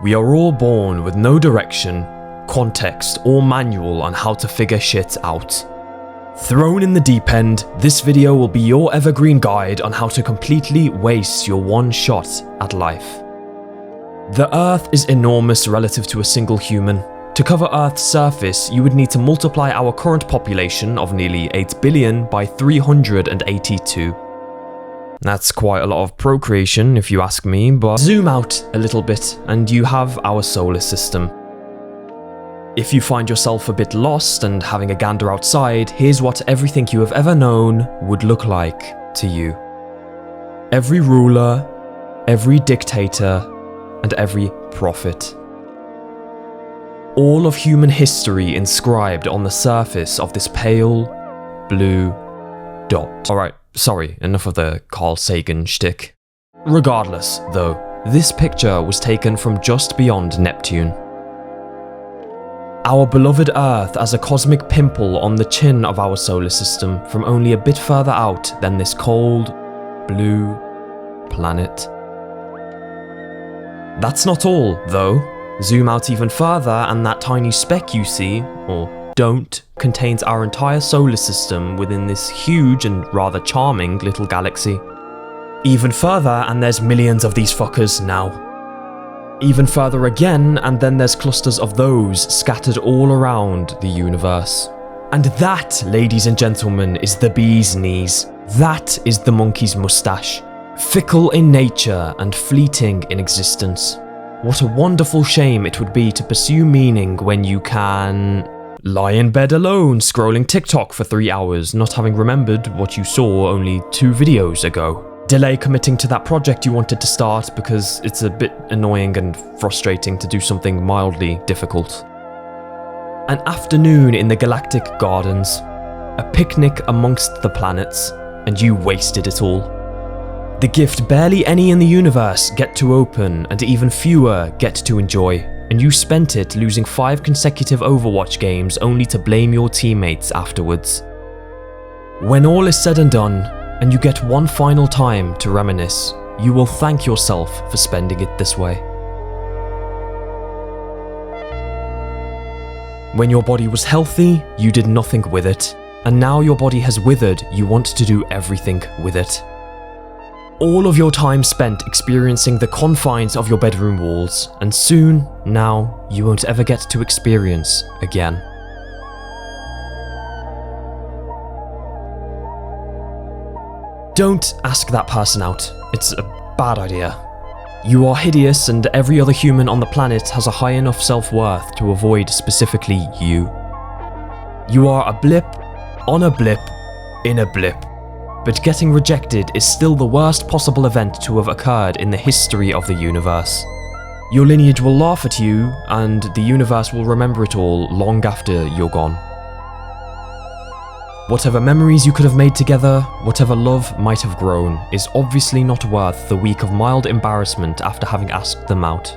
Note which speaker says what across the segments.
Speaker 1: We are all born with no direction, context, or manual on how to figure shit out. Thrown in the deep end, this video will be your evergreen guide on how to completely waste your one shot at life. The Earth is enormous relative to a single human. To cover Earth's surface, you would need to multiply our current population of nearly 8 billion by 382. That's quite a lot of procreation if you ask me, but zoom out a little bit and you have our solar system. If you find yourself a bit lost and having a gander outside, here's what everything you have ever known would look like to you. Every ruler, every dictator, and every prophet. All of human history inscribed on the surface of this pale, blue dot. Alright, sorry, enough of the Carl Sagan shtick. Regardless, though, this picture was taken from just beyond Neptune. Our beloved Earth as a cosmic pimple on the chin of our solar system from only a bit further out than this cold, blue planet. That's not all, though. Zoom out even further and that tiny speck you see, or don't, contains our entire solar system within this huge and rather charming little galaxy. Even further and there's millions of these fuckers now. Even further again and then there's clusters of those scattered all around the universe. And that, ladies and gentlemen, is the bee's knees. That is the monkey's mustache. Fickle in nature and fleeting in existence. What a wonderful shame it would be to pursue meaning when you can lie in bed alone, scrolling TikTok for 3 hours, not having remembered what you saw only 2 videos ago. Delay committing to that project you wanted to start because it's a bit annoying and frustrating to do something mildly difficult. An afternoon in the galactic gardens, a picnic amongst the planets, and you wasted it all. The gift barely any in the universe get to open and even fewer get to enjoy, and you spent it losing 5 consecutive Overwatch games only to blame your teammates afterwards. When all is said and done, and you get one final time to reminisce, you will thank yourself for spending it this way. When your body was healthy, you did nothing with it, and now your body has withered, you want to do everything with it. All of your time spent experiencing the confines of your bedroom walls, and soon, now, you won't ever get to experience again. Don't ask that person out. It's a bad idea. You are hideous and every other human on the planet has a high enough self-worth to avoid specifically you. You are a blip, on a blip, in a blip. But getting rejected is still the worst possible event to have occurred in the history of the universe. Your lineage will laugh at you, and the universe will remember it all long after you're gone. Whatever memories you could have made together, whatever love might have grown, is obviously not worth the week of mild embarrassment after having asked them out.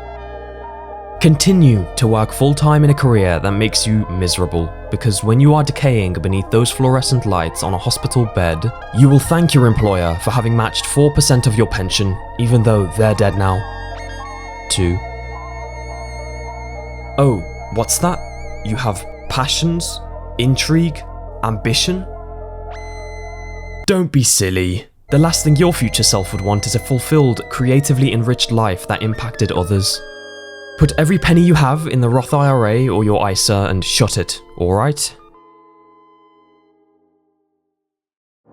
Speaker 1: Continue to work full-time in a career that makes you miserable, because when you are decaying beneath those fluorescent lights on a hospital bed, you will thank your employer for having matched 4% of your pension, even though they're dead now. 2. Oh, what's that? You have passions, intrigue, ambition? Don't be silly. The last thing your future self would want is a fulfilled, creatively enriched life that impacted others. Put every penny you have in the Roth IRA or your ISA and shut it, alright?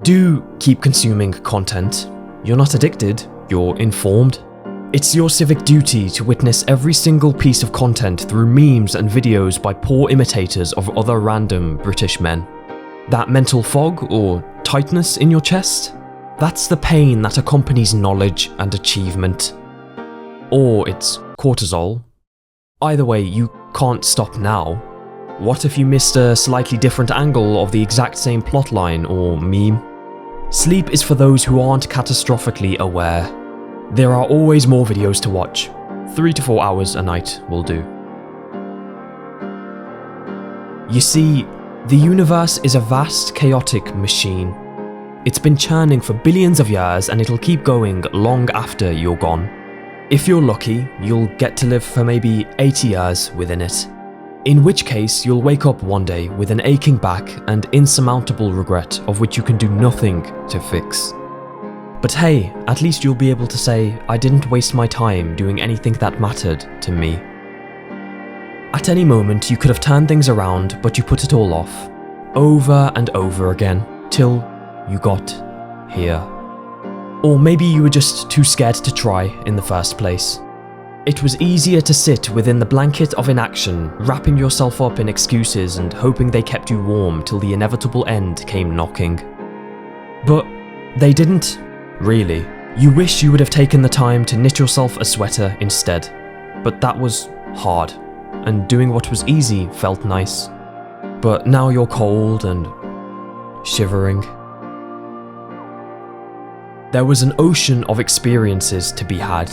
Speaker 1: Do keep consuming content. You're not addicted, you're informed. It's your civic duty to witness every single piece of content through memes and videos by poor imitators of other random British men. That mental fog or tightness in your chest? That's the pain that accompanies knowledge and achievement. Or it's cortisol. Either way, you can't stop now. What if you missed a slightly different angle of the exact same plotline or meme? Sleep is for those who aren't catastrophically aware. There are always more videos to watch. 3 to 4 hours a night will do. You see, the universe is a vast, chaotic machine. It's been churning for billions of years and it'll keep going long after you're gone. If you're lucky, you'll get to live for maybe 80 years within it. In which case, you'll wake up one day with an aching back and insurmountable regret of which you can do nothing to fix. But hey, at least you'll be able to say, I didn't waste my time doing anything that mattered to me. At any moment, you could have turned things around, but you put it all off, over and over again, till you got here. Or maybe you were just too scared to try in the first place. It was easier to sit within the blanket of inaction, wrapping yourself up in excuses and hoping they kept you warm till the inevitable end came knocking. But they didn't, really. You wish you would have taken the time to knit yourself a sweater instead, but that was hard, and doing what was easy felt nice. But now you're cold and shivering. There was an ocean of experiences to be had,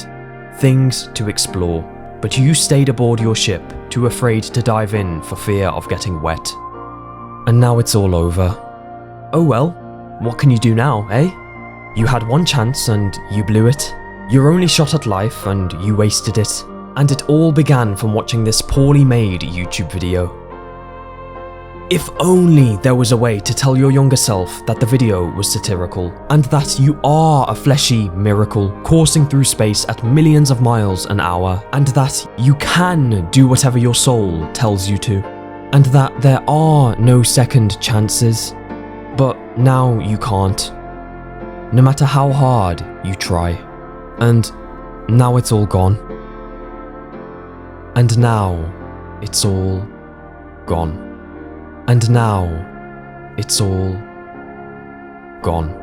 Speaker 1: things to explore, but you stayed aboard your ship, too afraid to dive in for fear of getting wet. And now it's all over. Oh well, what can you do now, eh? You had one chance and you blew it. Your only shot at life and you wasted it. And it all began from watching this poorly made YouTube video. If only there was a way to tell your younger self that the video was satirical, and that you are a fleshy miracle coursing through space at millions of miles an hour, and that you can do whatever your soul tells you to, and that there are no second chances. But now you can't, no matter how hard you try. And now it's all gone. And now it's all gone. And now, it's all gone.